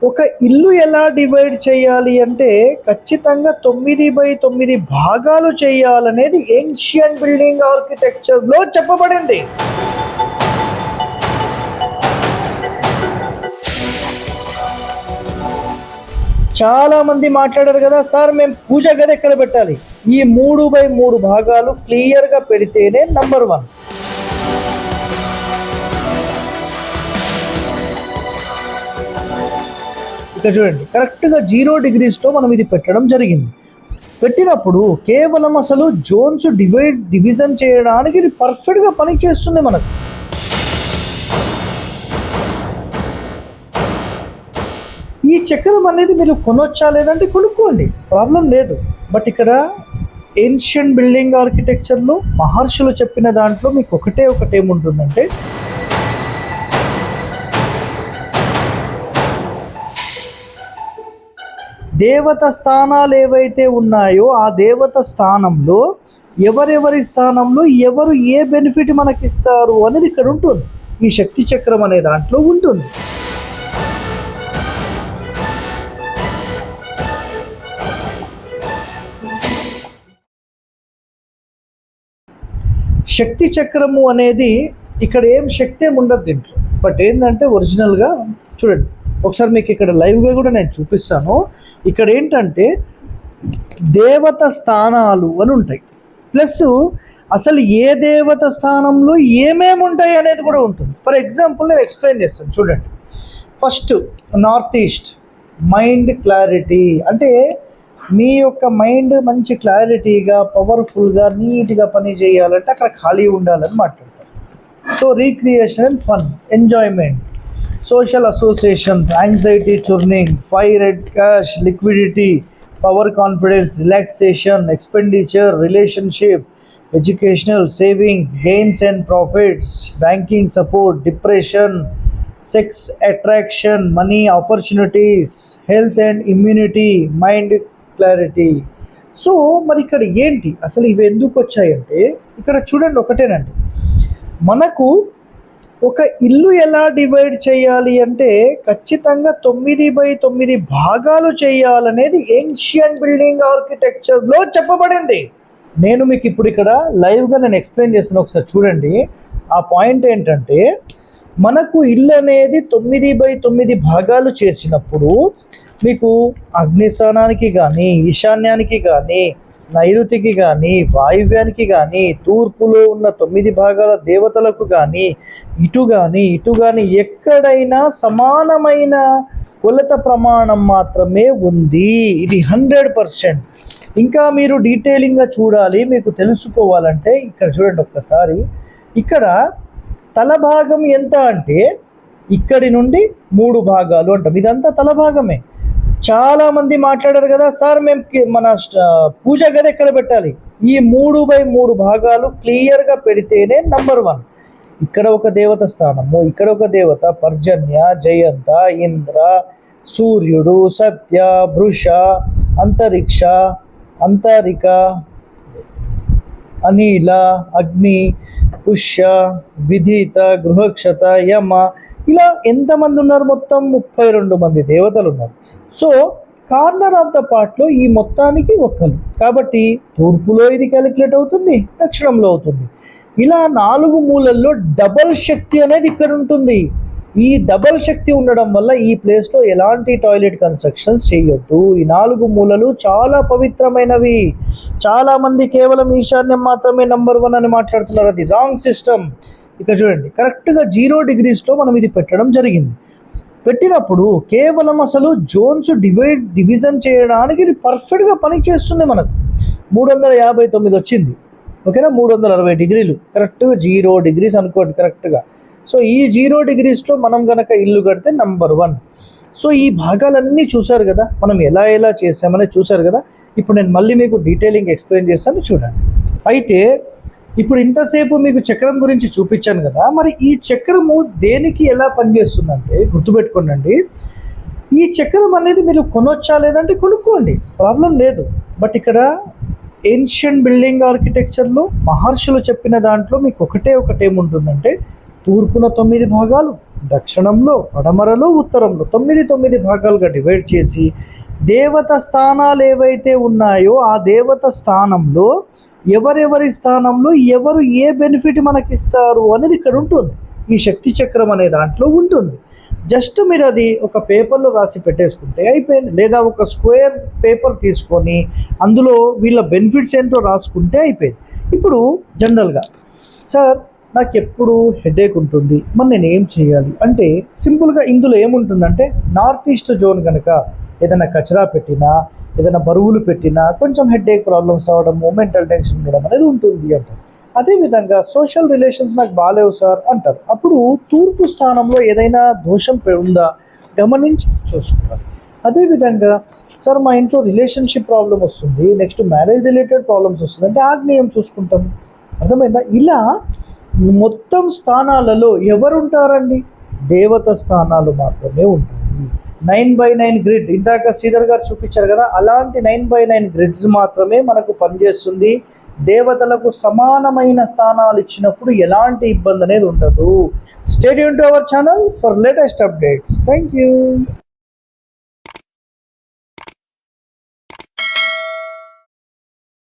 ఒక ఇల్లు ఎలా డివైడ్ చేయాలి అంటే ఖచ్చితంగా 9/9 భాగాలు చేయాలనేది ఏన్షియన్ బిల్డింగ్ ఆర్కిటెక్చర్లో చెప్పబడింది. చాలా మంది మాట్లాడారు కదా సార్, మేము పూజ గది ఎక్కడ పెట్టాలి? ఈ 3/3 భాగాలు క్లియర్గా పెడితేనే నంబర్ 1. ఇక్కడ చూడండి, కరెక్ట్గా 0 degreesలో మనం ఇది పెట్టడం జరిగింది. పెట్టినప్పుడు కేవలం అసలు జోన్స్ డివిజన్ చేయడానికి ఇది పర్ఫెక్ట్గా పని చేస్తుంది మనకు. ఈ చక్రం అనేది మీరు కొనొచ్చా లేదంటే కొనుక్కోండి, ప్రాబ్లం లేదు. బట్ ఇక్కడ ఏన్షియన్ బిల్డింగ్ ఆర్కిటెక్చర్లో మహర్షులు చెప్పిన దాంట్లో మీకు ఒకటేముంటుందంటే దేవత స్థానాలు ఏవైతే ఉన్నాయో ఆ దేవత స్థానంలో ఎవరెవరి స్థానంలో ఎవరు ఏ బెనిఫిట్ మనకి ఇస్తారు అనేది ఇక్కడ ఉంటుంది. ఈ శక్తి చక్రం అనే దాంట్లో ఉంటుంది. శక్తి చక్రము అనేది ఇక్కడ ఏం శక్తి ఏమి ఉండదు దీంట్లో. బట్ ఏంటంటే ఒరిజినల్గా చూడండి ఒకసారి, మీకు ఇక్కడ లైవ్గా కూడా నేను చూపిస్తాను. ఇక్కడ ఏంటంటే దేవత స్థానాలు అని ఉంటాయి, ప్లస్ అసలు ఏ దేవత స్థానంలో ఏమేమి ఉంటాయి అనేది కూడా ఉంటుంది. ఫర్ ఎగ్జాంపుల్ నేను ఎక్స్ప్లెయిన్ చేస్తాను చూడండి. First north east, mind clarity, అంటే మీ యొక్క మైండ్ మంచి క్లారిటీగా పవర్ఫుల్గా నీట్గా పని చేయాలంటే అక్కడ ఖాళీ ఉండాలని మాట్లాడతారు. So recreation and fun, enjoyment, social associations, anxiety churning, fire and cash, liquidity, power, confidence, relaxation, expenditure, relationship, educational, savings, gains and profits, banking support, depression, sex, attraction, money, opportunities, health and immunity, mind clarity. So మరి ఇక్కడ ఏంటి అసలు ఇవి ఎందుకు వచ్చాయంటే ఇక్కడ చూడండి ఒకటేనండి, మనకు ఒక ఇల్లు ఎలా డివైడ్ చేయాలి అంటే ఖచ్చితంగా 9/9 భాగాలు చేయాలనేది ఏన్షియన్ బిల్డింగ్ ఆర్కిటెక్చర్లో చెప్పబడింది. నేను మీకు ఇప్పుడు ఇక్కడ లైవ్గా నేను ఎక్స్ప్లెయిన్ చేస్తాను, ఒకసారి చూడండి. ఆ పాయింట్ ఏంటంటే మనకు ఇల్లు అనేది 9/9 భాగాలు చేసినప్పుడు మీకు అగ్నిస్థానానికి కానీ, ఈశాన్యానికి కానీ, నైరుతికి కానీ, వాయువ్యానికి కానీ, తూర్పులో ఉన్న 9 భాగాల దేవతలకు కానీ, ఇటు కానీ ఎక్కడైనా సమానమైన కొలత ప్రమాణం మాత్రమే ఉంది. ఇది 100%. ఇంకా మీరు డీటెయిలింగ్గా చూడాలి, మీకు తెలుసుకోవాలంటే ఇక్కడ చూడండి ఒక్కసారి. ఇక్కడ తల భాగం ఎంత అంటే ఇక్కడి నుండి 3 భాగాలు అంటాం, ఇదంతా తల భాగమే. చాలా మంది మాట్లాడారు కదా సార్, మేము మన పూజ గది ఎక్కడ పెట్టాలి? ఈ 3/3 భాగాలు క్లియర్గా పెడితేనే నంబర్ 1. ఇక్కడ ఒక దేవత స్థానము, ఇక్కడ ఒక దేవత, పర్జన్య, జయంత, ఇంద్ర, సూర్యుడు, సత్య, వృష, అంతరిక్ష, అంతరిక, అనిల, అగ్ని, పుష్య, విధిత, గృహక్షత, యమ, ఇలా ఎంతమంది ఉన్నారు? మొత్తం 32 మంది దేవతలు ఉన్నారు. సో కార్నర్ ఆఫ్ ద పార్ట్లో ఈ మొత్తానికి ఒక్కరు, కాబట్టి తూర్పులో ఇది క్యాలిక్యులేట్ అవుతుంది, దక్షిణంలో అవుతుంది. ఇలా 4 మూలల్లో డబల్ శక్తి అనేది ఇక్కడ ఉంటుంది. ఈ డబల్ శక్తి ఉండడం వల్ల ఈ ప్లేస్లో ఎలాంటి టాయిలెట్ కన్స్ట్రక్షన్స్ చేయొద్దు. ఈ 4 మూలలు చాలా పవిత్రమైనవి. చాలామంది కేవలం ఈశాన్యం మాత్రమే నంబర్ 1 అని మాట్లాడుతున్నారు, అది రాంగ్ సిస్టమ్. ఇక్కడ చూడండి, కరెక్ట్గా 0 degreesలో మనం ఇది పెట్టడం జరిగింది. పెట్టినప్పుడు కేవలం అసలు జోన్స్ డివిజన్ చేయడానికి ఇది పర్ఫెక్ట్గా పని చేస్తుంది మనకు. 359 వచ్చింది, ఓకేనా? 360 degrees, కరెక్ట్గా 0 degrees అనుకోండి కరెక్ట్గా. సో ఈ 0 degreesలో మనం కనుక ఇల్లు కడితే నంబర్ 1. సో ఈ భాగాలన్నీ చూశారు కదా, మనం ఎలా చేసామని చూశారు కదా. ఇప్పుడు నేను మళ్ళీ మీకు డీటెయిలింగ్ ఎక్స్ప్లెయిన్ చేస్తాను చూడండి. అయితే ఇప్పుడు ఇంతసేపు మీకు చక్రం గురించి చూపించాను కదా, మరి ఈ చక్రము దేనికి ఎలా పనిచేస్తుందంటే గుర్తుపెట్టుకోండి, ఈ చక్రం అనేది మీరు కొనొచ్చా లేదంటే కొనుక్కోండి, ప్రాబ్లం లేదు. బట్ ఇక్కడ ఏన్షియన్ బిల్డింగ్ ఆర్కిటెక్చర్లో మహర్షులు చెప్పిన దాంట్లో మీకు ఒకటేముంటుందంటే తూర్పున 9 భాగాలు, దక్షిణంలో, పడమరలో, ఉత్తరంలో 9 భాగాలుగా డివైడ్ చేసి దేవత స్థానాలు ఏవైతే ఉన్నాయో ఆ దేవత స్థానంలో ఎవరెవరి స్థానంలో ఎవరు ఏ బెనిఫిట్ మనకి ఇస్తారు అనేది ఇక్కడ ఉంటుంది. ఈ శక్తి చక్రం అనే దాంట్లో ఉంటుంది. జస్ట్ మీరు అది ఒక పేపర్లో రాసి పెట్టేసుకుంటే అయిపోయింది. లేదా ఒక స్క్వేర్ పేపర్ తీసుకొని అందులో వీళ్ళ బెనిఫిట్స్ ఏంటో రాసుకుంటే అయిపోయింది. ఇప్పుడు జనరల్గా సార్ నాకు ఎప్పుడు హెడేక్ ఉంటుంది, మరి నేను ఏం చేయాలి అంటే సింపుల్గా ఇందులో ఏముంటుందంటే నార్త్ ఈస్ట్ జోన్ కనుక ఏదైనా కచరా పెట్టినా, ఏదైనా బరువులు పెట్టినా కొంచెం హెడేక్ ప్రాబ్లమ్స్ అవ్వడము, మెంటల్ టెన్షన్ ఉండడం అనేది ఉంటుంది అంటారు. అదేవిధంగా సోషల్ రిలేషన్స్ నాకు బాగాలేవు సార్ అంటారు. అప్పుడు తూర్పు స్థానంలో ఏదైనా దోషం ఉందా గమనించి చూసుకోవాలి. అదేవిధంగా సార్ మా ఇంట్లో రిలేషన్షిప్ ప్రాబ్లం వస్తుంది, నెక్స్ట్ మ్యారేజ్ రిలేటెడ్ ప్రాబ్లమ్స్ వస్తుంది అంటే ఆగ్నేయం చూసుకుంటాం. అర్థమైందా? ఇలా మొత్తం స్థానాలలో ఎవరుంటారండి? దేవత స్థానాలు మాత్రమే ఉంటాయి. 9x9 గ్రిడ్ ఇందాక శ్రీధర్ గారు చూపించారు కదా, అలాంటి 9x9 గ్రిడ్స్ మాత్రమే మనకు పనిచేస్తుంది. దేవతలకు సమానమైన స్థానాలు ఇచ్చినప్పుడు ఎలాంటి ఇబ్బంది అనేది ఉండదు. Stay tune to our channel for latest updates. Thank you.